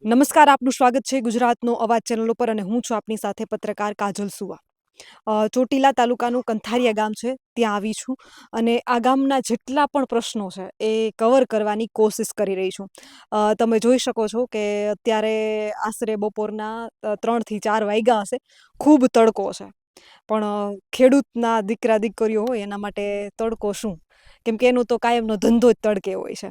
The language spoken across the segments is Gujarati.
નમસ્કાર, આપનું સ્વાગત છે ગુજરાતનો અવાજ ચેનલ ઉપર અને હું છું આપની સાથે પત્રકાર કાજલ સુવા. ચોટીલા તાલુકાનું કંથારિયા ગામ છે, ત્યાં આવી છું અને આ ગામના જેટલા પણ પ્રશ્નો છે એ કવર કરવાની કોશિશ કરી રહી છું. તમે જોઈ શકો છો કે અત્યારે આશરે બપોરના 3 થી 4 વાગ્યા હશે. ખૂબ તડકો છે, પણ ખેડૂતના દીકરા દીકરીઓ હોય એના માટે તડકો શું, કેમ કે એનું તો કાયમનો ધંધો જ તડકે હોય છે.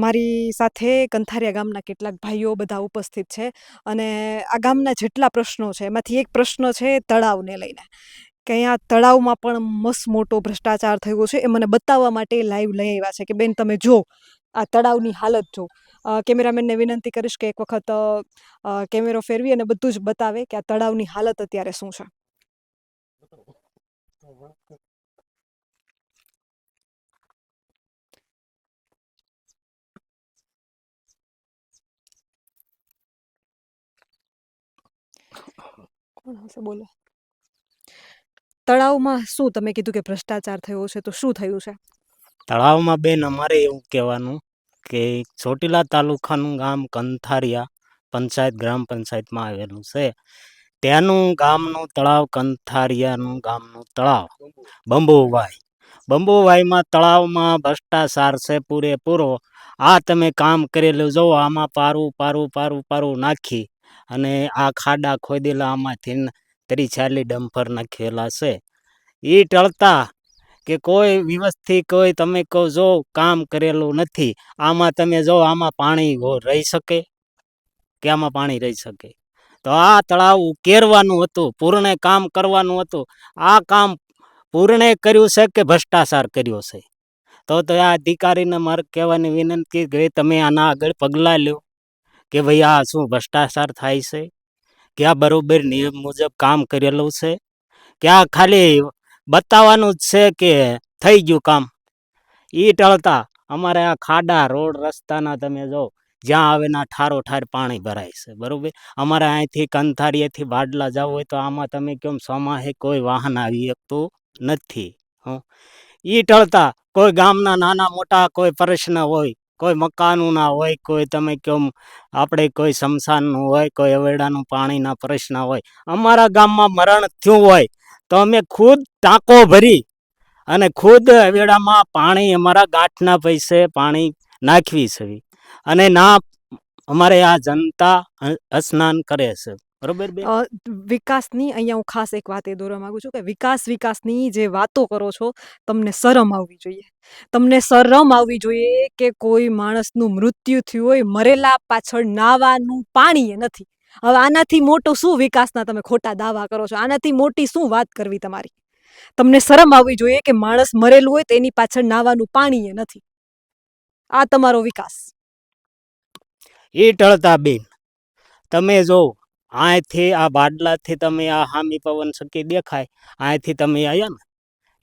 મારી સાથે કંથારિયા ગામના કેટલાક ભાઈઓ બધા ઉપસ્થિત છે અને આ ગામના જેટલા પ્રશ્નો છે એમાંથી એક પ્રશ્ન છે તળાવને લઈને, કે અહીંયા તળાવમાં પણ મસ્ત મોટો ભ્રષ્ટાચાર થયો છે. એ મને બતાવવા માટે લાઈવ લઈ આવ્યા છે કે બેન તમે જો આ તળાવની હાલત જો. કેમેરામેનને વિનંતી કરીશ કે એક વખત કેમેરો ફેરવી અને બધું જ બતાવે કે આ તળાવની હાલત અત્યારે શું છે. કોણ હશે બોલો. તળાવમાં શું તમે કીધું કે ભ્રષ્ટાચાર થયો છે, તો શું થયું છે? તળાવમાં બેન અમારે એવું કહેવાનું કે ચોટીલા તાલુકાનું ગામ કંથારિયા પંચાયત ગ્રામ પંચાયતમાં આવેલું છે. ત્યાંનું ગામનું તળાવ કંથારિયાનું ગામનું તળાવ બંબુવાઈમાં તળાવમાં ભ્રષ્ટાચાર છે પૂરેપૂરો. આ તમે કામ કરેલું જુઓ, આમાં પારું નાખી અને આ ખાડા ખોદેલા, આમાંથી 30-40 ડમ્પર નાખેલા છે. એ ટળતા કે કોઈ વ્યવસ્થિત કોઈ તમે કહો જો કામ કરેલું નથી. આમાં તમે જો આમાં પાણી રહી શકે કે આમાં પાણી રહી શકે? તો આ તળાવ ઉકેરવાનું હતું, પૂર્ણ કામ કરવાનું હતું. આ કામ પૂર્ણ કર્યું છે કે ભ્રષ્ટાચાર કર્યો છે? તો આ અધિકારીને મારે કહેવાની વિનંતી કે તમે આના આગળ પગલાં લ્યો કે ભાઈ આ શું ભ્રષ્ટાચાર થાય છે, કે આ બરોબર નિયમ મુજબ કામ કરેલું છે, કે આ ખાલી બતાવવાનું જ છે કે થઈ ગયું કામ? એ ટળતા અમારે આ ખાડા રોડ રસ્તાના તમે જો જ્યાં આવે ના ઠાર પાણી ભરાય છે. બરોબર, અમારે અહીંથી કંથારીએથી બાડલા જવું હોય તો આમાં તમે કેમ સમાહે કોઈ વાહન આવી શકતું નથી. એ ટળતા કોઈ ગામના નાના મોટા કોઈ પ્રશ્ન હોય, કોઈ મકાનનું ના હોય, કોઈ તમે કેમ આપણે કોઈ શમશાનનું હોય, કોઈ અવેડાનું પાણીના પ્રશ્ન હોય, અમારા ગામમાં મરણ થયું હોય તો અમે ખુદ ટાંકો ભરી અને ખુદ અવેડામાં પાણી અમારા ગાંઠના પૈસે પાણી નાખવી છે. અને ના અમારે આ જનતા સ્નાન કરે છે. બરોબર બેન? વિકાસની અહીંયા હું ખાસ એક વાત એ દોરવા માંગુ છું કે વિકાસની જે વાતો કરો છો, તમને શરમ આવવી જોઈએ. તમને શરમ આવવી જોઈએ કે કોઈ માણસનું મૃત્યુ થયું હોય, મરેલા પાછળ નાવાનું પાણી એ નથી. હવે આનાથી મોટો શું વિકાસના તમે ખોટા દાવા કરો છો? આનાથી મોટી શું વાત કરવી તમારી? તમને શરમ આવવી જોઈએ કે માણસ મરેલું હોય તો એની પાછળ નાવાનું પાણી એ નથી. આ તમારો વિકાસ. એ ટળતા બેન તમે જો અહીંથી આ બાડલાથી તમે આ હામી પવન શકી દેખાય, અહીંથી તમે આવ્યા ને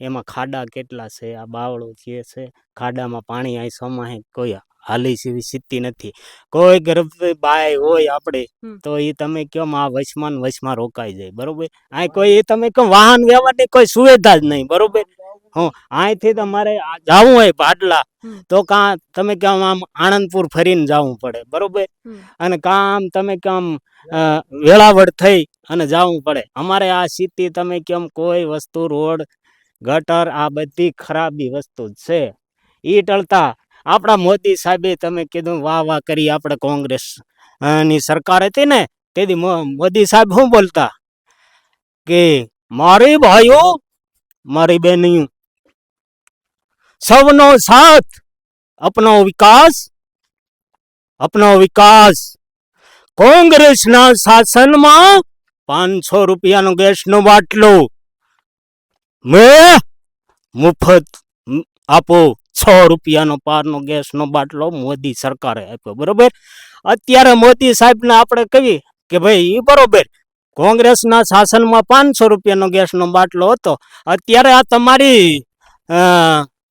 એમાં ખાડા કેટલા છે, આ બાવળો જે છે ખાડામાં પાણી અહીં સમાહે કોઈ હાલી જેવી સ્થિતિ નથી. કોઈ ગર્ભવતી બાય હોય આપણે તો એ તમે કેમ આ વચમાં રોકાઈ જાય. બરોબર, અહીં કોઈ એ તમે કેમ વાહન વ્યવહારની કોઈ સુવિધા જ નહીં. બરોબર, અહીંથી તમારે જવું હોય બાડલા તો તમે કેમ આમ આણંદપુર ફરીને જવું પડે. બરોબર, અને કામ તમે કેમ વેળાવળ થઈ અને જવું પડે. અમારે આ સિટી તમે કેમ કોઈ વસ્તુ રોડ ગટર આ બધી ખરાબી વસ્તુ છે. એ ટળતા આપણા મોદી સાહેબે તમે કીધું વાહ કરી, આપણે કોંગ્રેસ ની સરકાર હતી ને તેથી મોદી સાહેબ શું બોલતા કે મારી ભાઈઓ મારી બહેની સૌનો સાથ અપનો વિકાસ. કોંગ્રેસના શાસનમાં 500 રૂપિયાનો ગેસનો બાટલો મેં મુફત આપો. 6 રૂપિયાનો પારનો ગેસનો બાટલો મોદી સરકારે આપ્યો. બરોબર, અત્યારે મોદી સાહેબને આપણે કહીએ કે ભાઈ એ બરોબર, કોંગ્રેસના શાસનમાં 500 રૂપિયાનો ગેસનો બાટલો હતો. અત્યારે આ તમારી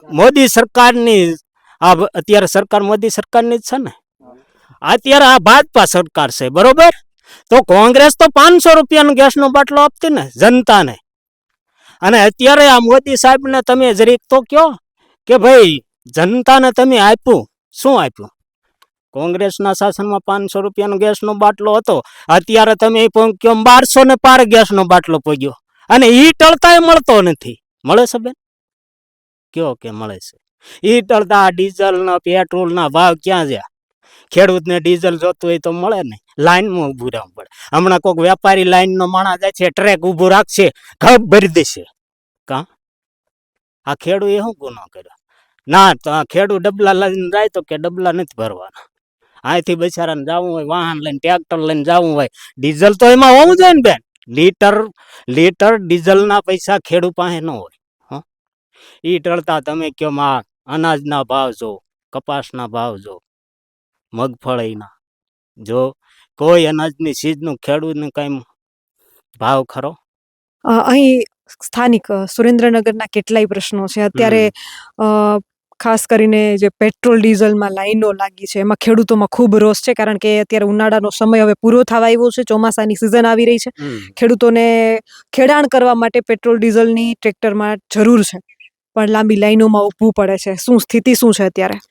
મોદી સરકારની અત્યારે સરકાર મોદી સરકારની જ છે ને, અત્યારે આ ભાજપા સરકાર છે. બરોબર, તો કોંગ્રેસ તો 500 રૂપિયાનો ગેસનો બાટલો આપતી ને જનતાને, અને અત્યારે આ મોદી સાહેબને તમે જરીક તો કહો કે ભાઈ જનતાને તમે આપ્યું શું આપ્યું? કોંગ્રેસના શાસનમાં 500 રૂપિયાનો ગેસનો બાટલો હતો, અત્યારે તમે કેમ 1200 ને પાર ગેસનો બાટલો પહોંચ્યો, અને ઈ ટળતાય મળતો નથી. મળે છે બેન? કયો કે મળે છે? ઈ ટળતા ડીઝલના પેટ્રોલના ભાવ ક્યાં છે? ખેડૂતને ડીઝલ જોતું હોય તો મળે ને, લાઈનમાં ઊભું રહેવું પડે. હમણાં કોઈક વેપારી લાઈનનો માણસ જાય છે, ટ્રેક ઊભું રાખશે, ઘબ ભરી દેશે. કા આ ખેડૂત એ શું ગુનો કર્યો? ના, તો આ ખેડૂત ડબલા લઈને જાય તો કે ડબલા નથી ભરવાના. અહીંથી બિચારાને જવું હોય, વાહન લઈને ટ્રેક્ટર લઈને જવું હોય, ડીઝલ તો એમાં હોવું જોઈએ ને બેન. લીટર ડીઝલના પૈસા ખેડૂત પાસે ન હોય. ઈ ટળતા તમે કયો આ અનાજના ભાવ જો, કપાસના ભાવ જો, મગફળીના જો, કોઈ અનાજની ચીજનું ખેડૂતને કઈ ભાવ ખરો? અહીં સ્થાનિક સુરેન્દ્રનગરના કેટલાય પ્રશ્નો છે અત્યારે. ખાસ કરીને જે પેટ્રોલ ડીઝલમાં લાઈનો લાગી છે એમાં ખેડૂતોમાં ખૂબ રોષ છે, કારણ કે અત્યારે ઉનાળાનો સમય હવે પૂરો થવા આવ્યો છે, ચોમાસાની સિઝન આવી રહી છે. ખેડૂતોને ખેડાણ કરવા માટે પેટ્રોલ ડીઝલની ટ્રેક્ટરમાં જરૂર છે, પણ લાંબી લાઈનોમાં ઊભું પડે છે. શું સ્થિતિ શું છે અત્યારે?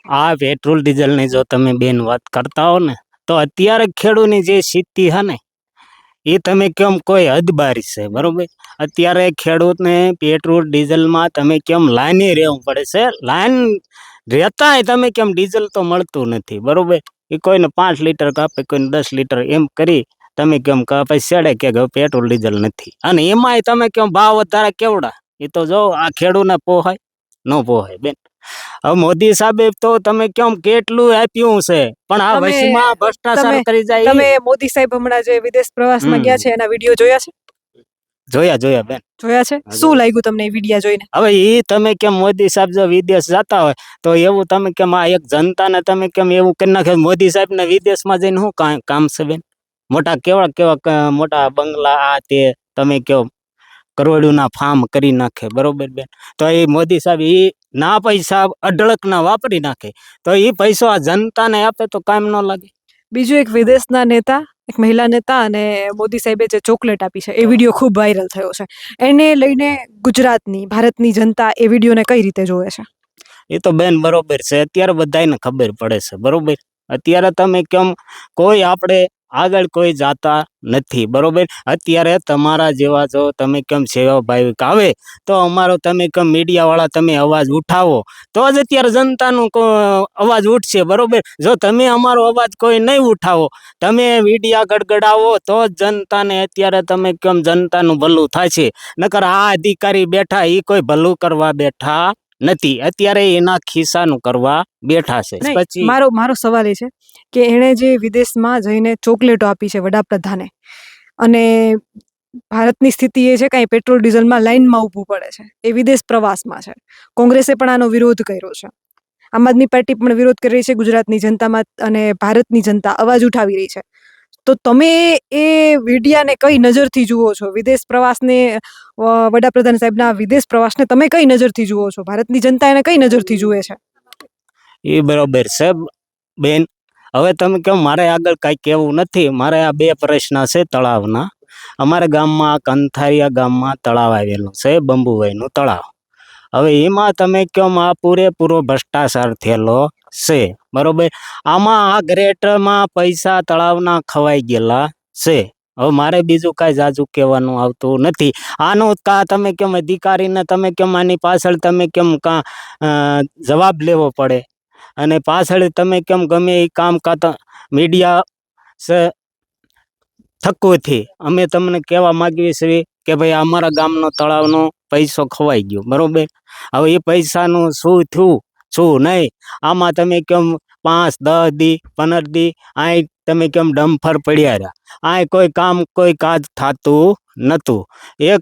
આ પેટ્રોલ ડીઝલની જો તમે બેન વાત કરતા હો ને, તો અત્યારે ખેડૂતની જે સ્થિતિ છે ને, એ તમે કેમ કોઈ હદબારી છે, બરોબર? અત્યારે ખેડૂતને પેટ્રોલ ડીઝલમાં તમે કેમ લાઈને રહેવું પડે છે. લાઈન રહેતાંય તમે કેમ ડીઝલ તો મળતું નથી, બરોબર? એ કોઈને 5 લીટર કાપે, કોઈને 10 લીટર, એમ કરી તમે કેમ પછી છેડે કે પેટ્રોલ ડીઝલ નથી. અને એમાંય તમે કેમ ભાવ વધારે કેવડા, એ તો જો આ ખેડૂતને પોહાય ન પોહાય બેન. હવે મોદી સાહેબે તો તમે કેમ કેટલું આપ્યું છે, પણ આ વચમાં ભ્રષ્ટાચાર કરી જાય. તમે મોદી સાહેબ હમણાં જે વિદેશ પ્રવાસમાં ગયા છે એના વિડીયો જોયા છે? જોયા બેન. જોયા છે? શું લાગ્યું તમને એ વિડીયો જોઈને? હવે એ તમે કેમ મોદી સાહેબ જો વિદેશ જતા હોય તો એવું તમે કેમ આ એક જનતાને તમે કેમ એવું કરી નાખે? મોદી સાહેબ ને વિદેશમાં જઈને શું કામ છે બેન? મોટા કેવા મોટા બંગલા, આ તે તમે કયો કરોડોના ફાર્મ કરી નાખે, બરોબર બેન? તો એ મોદી સાહેબ એ ના પૈસા અઢળકના વાપરી નાખે, તો એ પૈસો આ જનતાને આપે તો કામ ન લાગે. બીજું એક વિદેશના નેતા, એક મહિલા નેતા અને મોદી સાહેબે જે ચોકલેટ આપી છે એ વિડીયો ખૂબ વાયરલ થયો છે. એને લઈને ગુજરાતની, ભારતની જનતા એ વિડીયોને કઈ રીતે જોવે છે? એ તો બેન બરોબર છે, અત્યારે બધાને ખબર પડે છે, બરોબર? અત્યારે તમે કેમ કોઈ આપણે આગળ કોઈ જાતા નથી, બરોબર? અત્યારે તમારા જેવા જો તમે કેમ સેવા ભાવિક આવે તો અમારો તમે કેમ મીડિયાવાળા તમે અવાજ ઉઠાવો તો જ અત્યારે જનતાનું અવાજ ઉઠશે, બરોબર? જો તમે અમારો અવાજ કોઈ નહીં ઉઠાવો, તમે મીડિયા ગડગડાવો તો જ જનતાને અત્યારે તમે કેમ જનતાનું ભલું થશે. નકર આ અધિકારી બેઠા એ કોઈ ભલું કરવા બેઠા નથી, અત્યારે એના ખિસ્સાનું કરવા બેઠા છે. પછી મારો સવાલ એ છે કે એણે જે વિદેશમાં જઈને ચોકલેટો આપી છે વડાપ્રધાને, અને ભારતની સ્થિતિ એ છે કાંઈ પેટ્રોલ ડીઝલમાં લાઈનમાં ઊભું પડે છે, એ વિદેશ પ્રવાસમાં છે. કોંગ્રેસે પણ આનો વિરોધ કર્યો છે, આમ આદમી પાર્ટી પણ વિરોધ કરી રહી છે, ગુજરાતની જનતામાં અને ભારતની જનતા અવાજ ઉઠાવી રહી છે. તો તમે એ મીડિયાને કઈ નજરથી જુઓ છો? વિદેશ પ્રવાસને, વડાપ્રધાન સાહેબના વિદેશ પ્રવાસને તમે કઈ નજરથી જુઓ છો? ભારતની જનતા એને કઈ નજરથી જુએ છે? એ બરોબર છે બેન. હવે તમે કેમ મારે આગળ કાંઈ કહેવું નથી, મારે આ 2 પ્રશ્ન છે તળાવના. અમારા ગામમાં કંથારિયા ગામમાં તળાવ આવેલું છે, બંબુભાઈનું તળાવ. હવે એમાં તમે કેમ આ પૂરેપૂરો ભ્રષ્ટાચાર થયેલો છે, બરોબર? આમાં આ ગ્રેટમાં પૈસા તળાવના ખવાઈ ગયેલા છે. હવે મારે બીજું કાંઈ જાજુ કહેવાનું આવતું નથી. આનું તમે કેમ અધિકારીને તમે કેમ આની પાછળ તમે કેમ જવાબ લેવો પડે, અને પાછળ તમે કેમ ગમે એ કામ કરતા મીડિયા છે થકુથી અમે તમને કહેવા માગીએ છીએ કે ભાઈ અમારા ગામનો તળાવનો પૈસો ખવાઈ ગયો, બરોબર? હવે એ પૈસાનું શું થયું શું નહીં, આમાં તમે કેમ 5, 10 દી 15 દી આ તમે કેમ ડમ્ફર પડ્યા રહ્યા, આ કોઈ કામ કોઈ કાજ થતું નહોતું. એક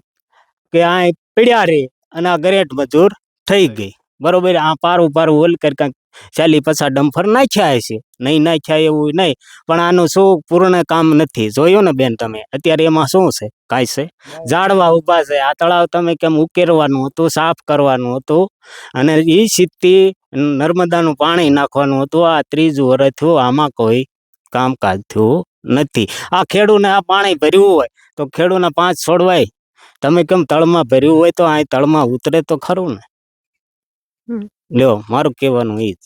કે આ પડ્યા રે અને આ ગ્રેટ મજૂર થઈ ગઈ, બરોબર? આ પારું ઓલ કરી કાંઈક 40-50 ડમ્ફર નાખ્યા છે, નહીં નાખ્યા એવું નહીં, પણ આનું શું પૂર્ણ કામ નથી. જોયું ને બેન તમે? અત્યારે એમાં શું છે? કાંઈ છે? ઝાડવા ઊભા છે. આ તળાવ તમે કેમ ઉકેરવાનું હતું, સાફ કરવાનું હતું, અને એ સ્થિતિ નર્મદાનું પાણી નાખવાનું હતું. આ 3જું વર્ષ થયું, આમાં કોઈ કામકાજ થયું નથી. આ ખેડૂને આ પાણી ભર્યું હોય તો ખેડૂને 5 છોડવાય, તમે કેમ તળમાં ભર્યું હોય તો આ તળમાં ઉતરે તો ખરું ને. લ્યો મારું કહેવાનું એ જ.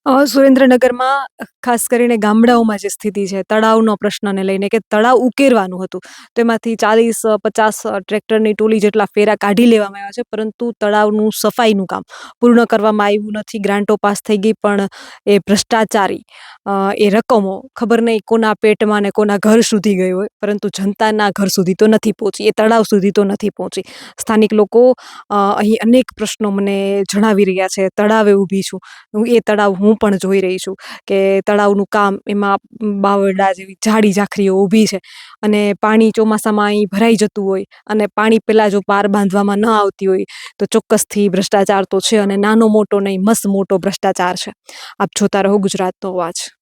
સુરેન્દ્રનગરમાં ખાસ કરીને ગામડાઓમાં જે સ્થિતિ છે તળાવનો પ્રશ્નને લઈને કે તળાવ ઉકેરવાનું હતું, તેમાંથી 40-50 ટ્રેક્ટરની ટોલી જેટલા ફેરા કાઢી લેવામાં આવ્યા છે, પરંતુ તળાવનું સફાઈનું કામ પૂર્ણ કરવામાં આવ્યું નથી. ગ્રાન્ટો પાસ થઈ ગઈ, પણ એ ભ્રષ્ટાચારી એ રકમો ખબર નહીં કોના પેટમાં ને કોના ઘર સુધી ગઈ હોય, પરંતુ જનતાના ઘર સુધી તો નથી પહોંચી, એ તળાવ સુધી તો નથી પહોંચી. સ્થાનિક લોકો અહીં અનેક પ્રશ્નો મને જણાવી રહ્યા છે. તળાવે ઊભી છું એ તળાવ હું પણ જોઈ રહી છું કે તળાવનું કામ, એમાં બાવરડા જેવી જાડી ઝાખરીઓ ઊભી છે અને પાણી ચોમાસામાં અહીં ભરાઈ જતું હોય અને પાણી પહેલાં જો પાર બાંધવામાં ન આવતી હોય તો ચોક્કસથી ભ્રષ્ટાચાર તો છે, અને નાનો મોટો નહીં, મસ્ત મોટો ભ્રષ્ટાચાર છે. આપ જોતા રહો ગુજરાતનો અવાજ.